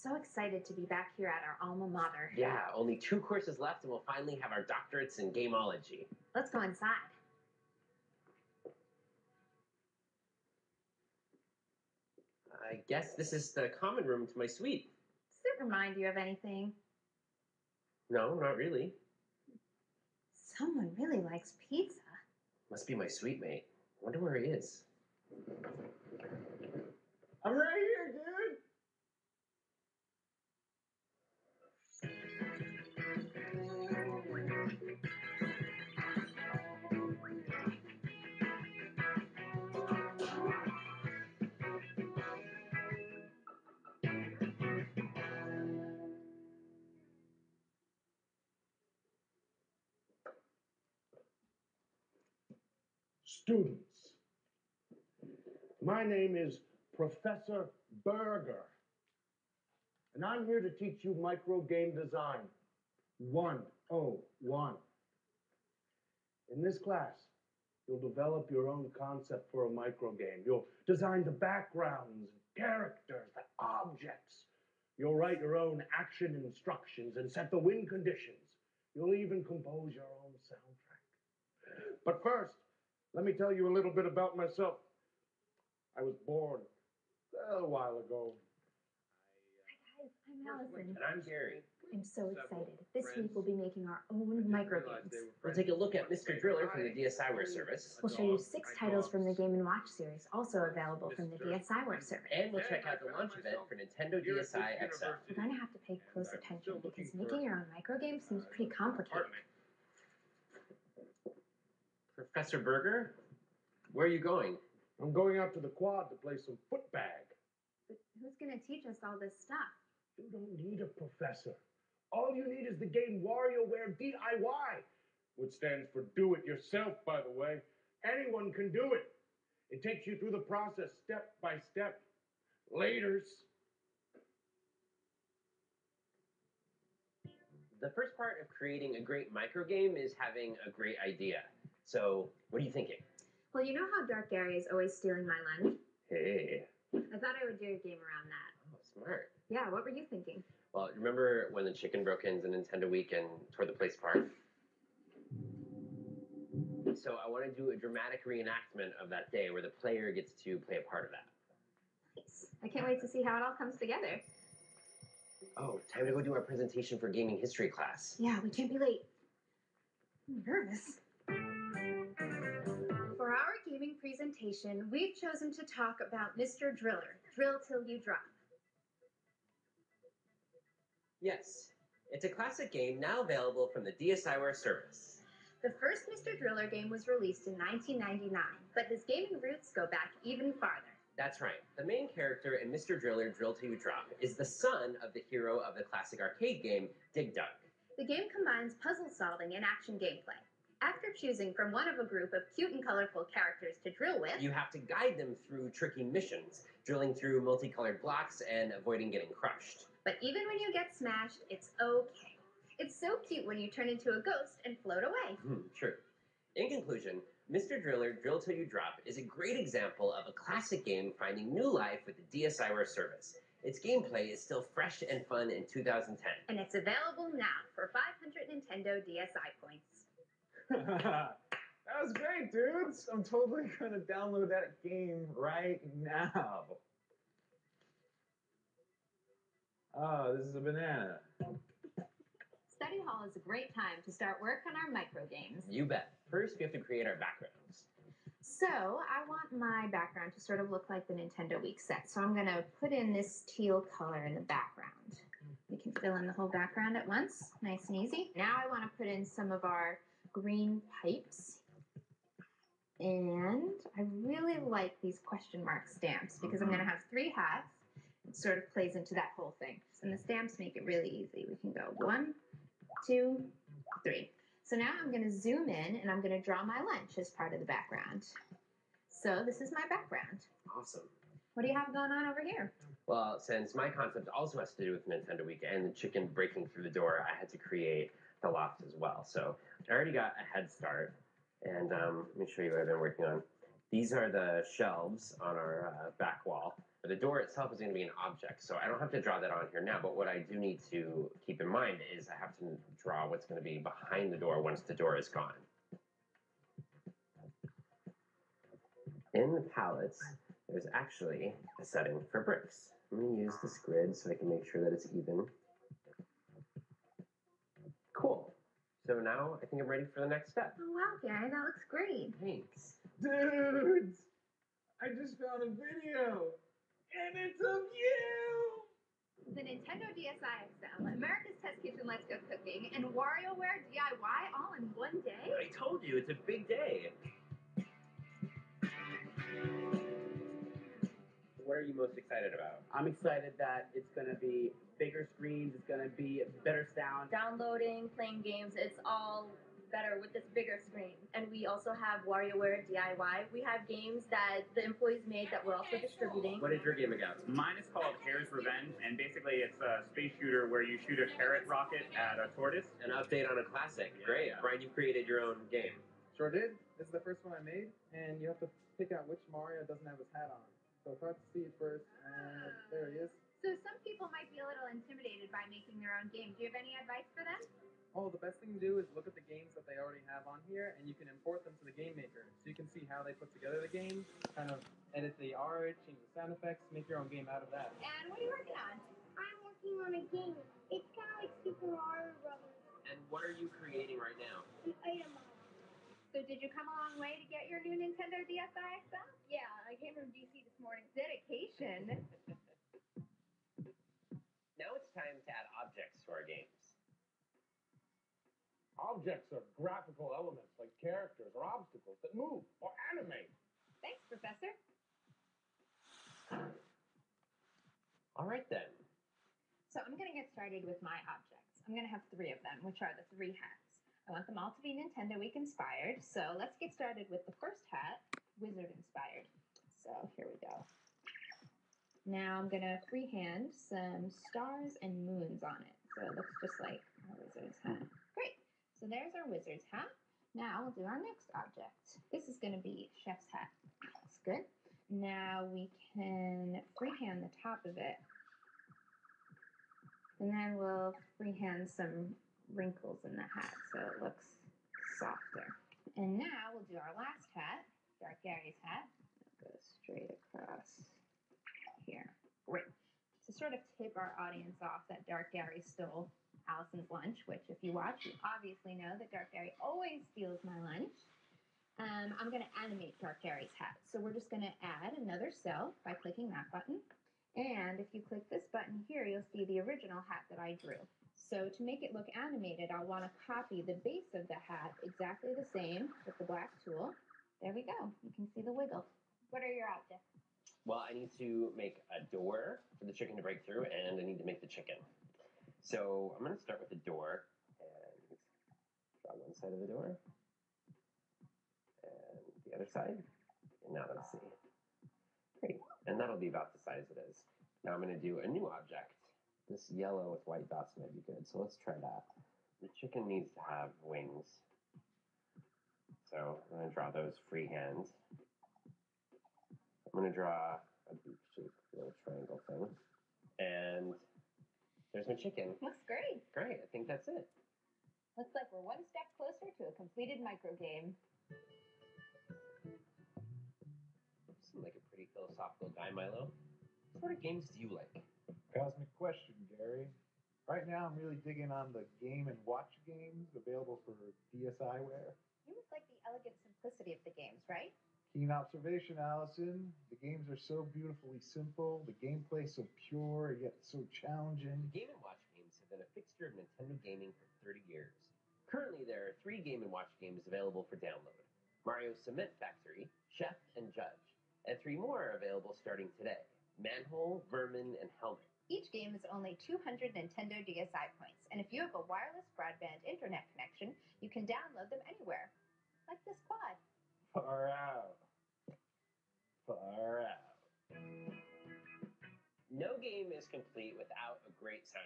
So excited to be back here at our alma mater. Yeah, only 2 courses left and we'll finally have our doctorates in gameology. Let's go inside. I guess this is the common room to my suite. Does it remind you of anything? No, not really. Someone really likes pizza. Must be my suite mate. Wonder where he is. I'm right here, dude. Students, my name is Professor Berger, and I'm here to teach you micro game design 101. In this class, you'll develop your own concept for a micro game. You'll design the backgrounds, characters, the objects. You'll write your own action instructions and set the win conditions. You'll even compose your own soundtrack. But first, let me tell you a little bit about myself. I was born a while ago. Hi guys, I'm Allison. And I'm Gary. I'm so excited. This week we'll be making our own micro games. We'll take a look at Mr. Driller from the DSiWare service. We'll show you 6 titles from the Game & Watch series, also available from the DSiWare service. And we'll check out the launch event for Nintendo DSi XL. You're going to have to pay close attention because making your own micro game seems pretty complicated. Professor Berger, where are you going? I'm going out to the quad to play some footbag. But who's going to teach us all this stuff? You don't need a professor. All you need is the game WarioWare DIY, which stands for Do It Yourself, by the way. Anyone can do it. It takes you through the process step by step. Laters. The first part of creating a great micro game is having a great idea. So, what are you thinking? Well, you know how Dark Gary is always stealing my lunch? Hey. I thought I would do a game around that. Oh, smart. Yeah, what were you thinking? Well, remember when the chicken broke into Nintendo Week and tore the place apart? So I want to do a dramatic reenactment of that day where the player gets to play a part of that. Nice. I can't wait to see how it all comes together. Oh, time to go do our presentation for gaming history class. Yeah, we can't be late. I'm nervous. For our gaming presentation, we've chosen to talk about Mr. Driller, Drill Till You Drop. Yes, it's a classic game now available from the DSiWare service. The first Mr. Driller game was released in 1999, but his gaming roots go back even farther. That's right. The main character in Mr. Driller Drill Till You Drop is the son of the hero of the classic arcade game, Dig Dug. The game combines puzzle solving and action gameplay. After choosing from one of a group of cute and colorful characters to drill with, you have to guide them through tricky missions, drilling through multicolored blocks and avoiding getting crushed. But even when you get smashed, it's okay. It's so cute when you turn into a ghost and float away. True. In conclusion, Mr. Driller Drill Till You Drop is a great example of a classic game finding new life with the DSiWare service. Its gameplay is still fresh and fun in 2010. And it's available now for 500 Nintendo DSi points. That was great, dudes. I'm totally gonna download that game right now. Oh, this is a banana. Study hall is a great time to start work on our micro games. You bet. First, we have to create our backgrounds. So I want my background to sort of look like the Nintendo Week set. So I'm going to put in this teal color in the background. We can fill in the whole background at once. Nice and easy. Now I want to put in some of our green pipes. And I really like these question mark stamps because I'm going to have 3 hats. It sort of plays into that whole thing. And the stamps make it really easy. We can go 1, 2, 3. So now I'm going to zoom in and I'm going to draw my lunch as part of the background. So this is my background. Awesome. What do you have going on over here? Well, since my concept also has to do with Nintendo Week and the chicken breaking through the door, I had to create the loft as well. So I already got a head start. And let me show you what I've been working on. These are the shelves on our back wall. The door itself is going to be an object, so I don't have to draw that on here now, but what I do need to keep in mind is I have to draw what's going to be behind the door once the door is gone. In the palettes, there's actually a setting for bricks. I'm going to use this grid so I can make sure that it's even. Cool. So now I think I'm ready for the next step. Oh wow, Gary, that looks great. Thanks. Dudes, I just found a video, and it's of you. The Nintendo DSi XL, America's Test Kitchen Let's Go Cooking, and WarioWare DIY all in one day? I told you, it's a big day. What are you most excited about? I'm excited that it's going to be bigger screens, it's going to be better sound. Downloading, playing games, it's all better with this bigger screen. And we also have WarioWare DIY. We have games that the employees made that we're also distributing. What is your game against? Mine is called Hare's Revenge, and basically it's a space shooter where you shoot a carrot rocket at a tortoise. An update on a classic. Great. Yeah. Brian, you created your own game. Sure did. This is the first one I made, and you have to pick out which Mario doesn't have his hat on. So it's hard to see at first, and there he is. So some people might be a little intimidated by making their own game. Do you have any advice for them? Oh, the best thing to do is look at the games that they already have on here, and you can import them to the game maker. So you can see how they put together the game, kind of edit the art, change the sound effects, make your own game out of that. And what are you working on? I'm working on a game. It's kind of like Super Mario Brothers. And what are you creating right now? An item. So did you come a long way to get your new Nintendo DSi XL? Yeah, I came from DC this morning. Dedication. Now it's time to add objects to our games. Objects are graphical elements like characters or obstacles that move or animate. Thanks, Professor. All right then. So I'm going to get started with my objects. I'm going to have 3 of them, which are the 3 hats. I want them all to be Nintendo Week inspired. So let's get started with the first hat, Wizard inspired. So here we go. Now I'm going to freehand some stars and moons on it. So it looks just like our wizard's hat. Great. So there's our wizard's hat. Now we'll do our next object. This is going to be Chef's hat. That's good. Now we can freehand the top of it. And then we'll freehand some wrinkles in the hat so it looks softer. And now we'll do our last hat, Dark Gary's hat. It'll go straight across here. Great. To sort of tip our audience off that Dark Gary stole Allison's lunch, which if you watch, you obviously know that Dark Gary always steals my lunch. I'm going to animate Dark Gary's hat. So we're just going to add another cell by clicking that button. And if you click this button here, you'll see the original hat that I drew. So to make it look animated, I'll want to copy the base of the hat exactly the same with the black tool. There we go. You can see the wiggle. What are your objects? Well, I need to make a door for the chicken to break through, and I need to make the chicken. So I'm going to start with the door, and draw one side of the door, and the other side. And now let's see. Great. And that'll be about the size it is. Now I'm going to do a new object. This yellow with white dots might be good, so let's try that. The chicken needs to have wings. So I'm going to draw those freehand. I'm going to draw a beak-shaped little triangle thing. And there's my chicken. Looks great. Great, I think that's it. Looks like we're one step closer to a completed micro game. You seem like a pretty philosophical guy, Milo. What sort of games do you like? Cosmic question, Gary. Right now, I'm really digging on the Game & Watch games available for DSiWare. You must like the elegant simplicity of the games, right? Keen observation, Allison. The games are so beautifully simple. The gameplay so pure, yet so challenging. The Game & Watch games have been a fixture of Nintendo gaming for 30 years. Currently, there are 3 Game & Watch games available for download. Mario Cement Factory, Chef, and Judge. And 3 more are available starting today. Manhole, Vermin, and Helmet. Each game is only 200 Nintendo DSi points, and if you have a wireless broadband internet connection, you can download them anywhere, like this quad. Far out. Far out. No game is complete without a great sound.